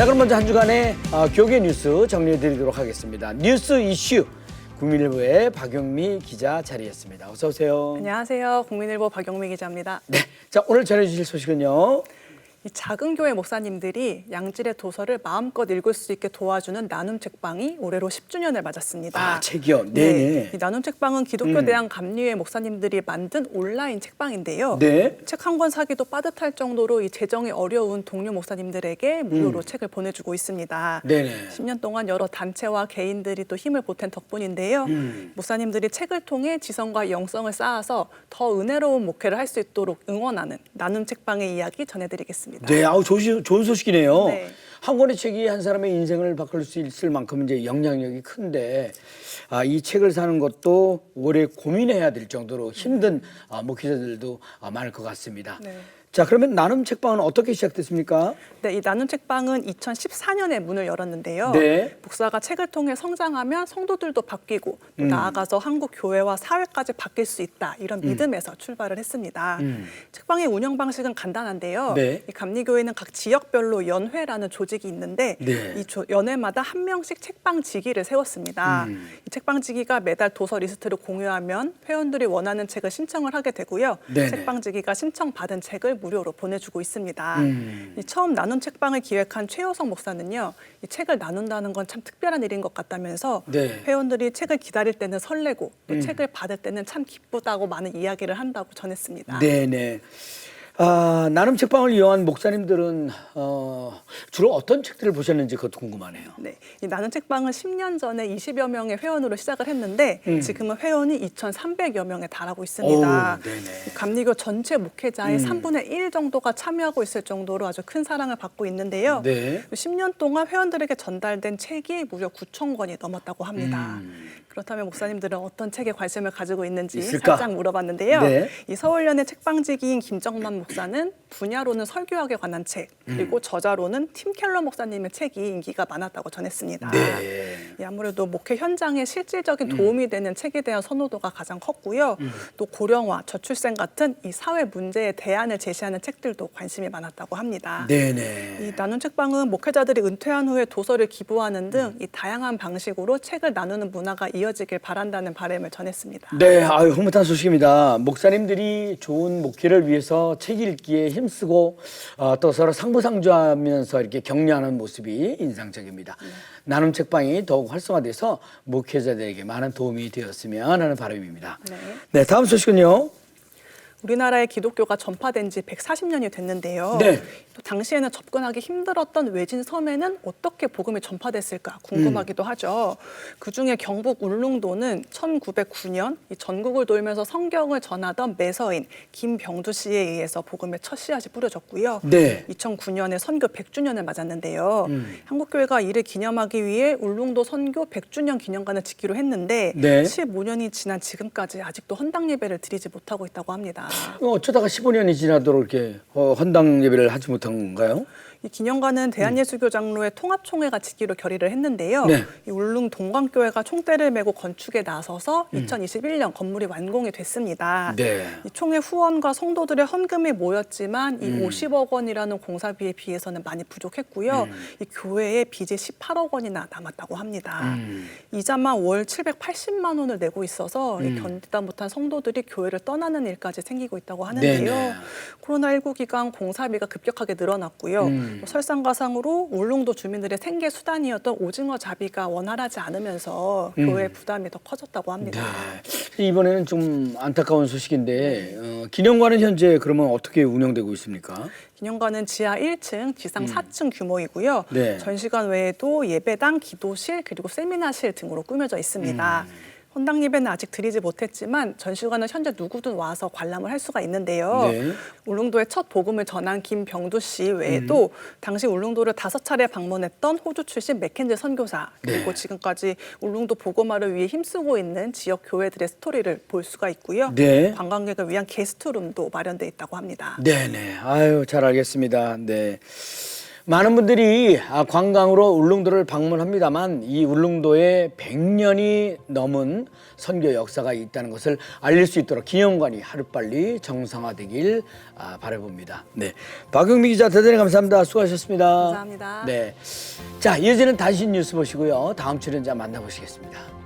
자, 그럼 먼저 한 주간의 교계 뉴스 정리해드리도록 하겠습니다. 뉴스 이슈 국민일보의 박영미 기자 자리했습니다. 어서 오세요. 안녕하세요. 국민일보 박영미 기자입니다. 네, 자 오늘 전해주실 소식은요. 이 작은 교회 목사님들이 양질의 도서를 마음껏 읽을 수 있게 도와주는 나눔 책방이 올해로 10주년을 맞았습니다. 아, 책이요? 네네. 이 나눔 책방은 기독교 대학 감리회 목사님들이 만든 온라인 책방인데요. 네. 책 한 권 사기도 빠듯할 정도로 이 재정이 어려운 동료 목사님들에게 무료로 책을 보내주고 있습니다. 네네. 10년 동안 여러 단체와 개인들이 또 힘을 보탠 덕분인데요. 목사님들이 책을 통해 지성과 영성을 쌓아서 더 은혜로운 목회를 할 수 있도록 응원하는 나눔 책방의 이야기 전해드리겠습니다. 네, 아우 좋은 소식이네요. 네. 한 권의 책이 한 사람의 인생을 바꿀 수 있을 만큼 이제 영향력이 큰데, 이 책을 사는 것도 오래 고민해야 될 정도로 힘든 목회자들도 많을 것 같습니다. 네. 자, 그러면 나눔 책방은 어떻게 시작됐습니까? 네, 이 나눔 책방은 2014년에 문을 열었는데요. 네. 목사가 책을 통해 성장하면 성도들도 바뀌고 또 나아가서 한국 교회와 사회까지 바뀔 수 있다 이런 믿음에서 출발을 했습니다. 책방의 운영 방식은 간단한데요. 네. 이 감리교회는 각 지역별로 연회라는 조직이 있는데 네. 이 연회마다 한 명씩 책방지기를 세웠습니다. 이 책방지기가 매달 도서 리스트를 공유하면 회원들이 원하는 책을 신청을 하게 되고요. 네네. 책방지기가 신청받은 책을 무료로 보내주고 있습니다. 이 처음 나눔 책방을 기획한 최효성 목사는요, 이 책을 나눈다는 건 참 특별한 일인 것 같다면서 네. 회원들이 책을 기다릴 때는 설레고 또 책을 받을 때는 참 기쁘다고 많은 이야기를 한다고 전했습니다. 네네. 나눔 책방을 이용한 목사님들은 주로 어떤 책들을 보셨는지 그것도 궁금하네요. 네, 이 나눔 책방은 10년 전에 20여 명의 회원으로 시작을 했는데 지금은 회원이 2,300여 명에 달하고 있습니다. 오, 네네. 감리교 전체 목회자의 3분의 1 정도가 참여하고 있을 정도로 아주 큰 사랑을 받고 있는데요. 네. 10년 동안 회원들에게 전달된 책이 무려 9천 권이 넘었다고 합니다. 그렇다면 목사님들은 어떤 책에 관심을 가지고 있는지 있을까? 살짝 물어봤는데요. 네. 이 서울연의 책방지기인 김정만 목사는 분야로는 설교학에 관한 책, 그리고 저자로는 팀 켈러 목사님의 책이 인기가 많았다고 전했습니다. 네. 아무래도 목회 현장에 실질적인 도움이 되는 책에 대한 선호도가 가장 컸고요. 또 고령화, 저출생 같은 이 사회 문제에 대안을 제시하는 책들도 관심이 많았다고 합니다. 네네. 이 나눔 책방은 목회자들이 은퇴한 후에 도서를 기부하는 등 이 다양한 방식으로 책을 나누는 문화가 이어지길 바란다는 바람을 전했습니다. 네, 아유, 흐뭇한 소식입니다. 목사님들이 좋은 목회를 위해서 책 읽기에 힘쓰고 또 서로 상부상조하면서 이렇게 격려하는 모습이 인상적입니다. 나눔 책방이 더욱 활성화돼서 목회자들에게 많은 도움이 되었으면 하는 바람입니다. 네, 다음 소식은요. 우리나라의 기독교가 전파된 지 140년이 됐는데요. 네. 또 당시에는 접근하기 힘들었던 외진 섬에는 어떻게 복음이 전파됐을까 궁금하기도 하죠. 그중에 경북 울릉도는 1909년 이 전국을 돌면서 성경을 전하던 매서인 김병두 씨에 의해서 복음의 첫 씨앗이 뿌려졌고요. 네. 2009년에 선교 100주년을 맞았는데요. 한국교회가 이를 기념하기 위해 울릉도 선교 100주년 기념관을 짓기로 했는데 네. 15년이 지난 지금까지 아직도 헌당 예배를 드리지 못하고 있다고 합니다. 어쩌다가 15년이 지나도록 이렇게 헌당 예배를 하지 못한 건가요? 이 기념관은 대한예수교 장로회 통합총회가 짓기로 결의를 했는데요. 네. 이 울릉 동광교회가 총대를 메고 건축에 나서서 2021년 건물이 완공이 됐습니다. 네. 이 총회 후원과 성도들의 헌금이 모였지만 이 50억 원이라는 공사비에 비해서는 많이 부족했고요. 이 교회에 빚이 18억 원이나 남았다고 합니다. 이자만 월 780만 원을 내고 있어서 이 견디다 못한 성도들이 교회를 떠나는 일까지 생기고 있다고 하는데요. 네네. 코로나19 기간 공사비가 급격하게 늘어났고요. 설상가상으로 울릉도 주민들의 생계 수단이었던 오징어 잡이가 원활하지 않으면서 교회 부담이 더 커졌다고 합니다. 네. 이번에는 좀 안타까운 소식인데 기념관은 현재 그러면 어떻게 운영되고 있습니까? 기념관은 지하 1층, 지상 4층 규모이고요. 네. 전시관 외에도 예배당, 기도실, 그리고 세미나실 등으로 꾸며져 있습니다. 헌당 예배는 아직 드리지 못했지만 전시관은 현재 누구든 와서 관람을 할 수가 있는데요. 네. 울릉도의 첫 복음을 전한 김병두 씨 외에도 당시 울릉도를 5차례 방문했던 호주 출신 맥켄지 선교사 그리고 네. 지금까지 울릉도 복음화를 위해 힘쓰고 있는 지역 교회들의 스토리를 볼 수가 있고요. 네. 관광객을 위한 게스트룸도 마련돼 있다고 합니다. 네네. 아유, 잘 알겠습니다. 네. 많은 분들이 관광으로 울릉도를 방문합니다만 이 울릉도에 100년이 넘은 선교 역사가 있다는 것을 알릴 수 있도록 기념관이 하루빨리 정상화되길 바라봅니다. 네, 박용미 기자 대단히 감사합니다. 수고하셨습니다. 감사합니다. 네, 자 이어지는 단신 뉴스 보시고요. 다음 출연자 만나보시겠습니다.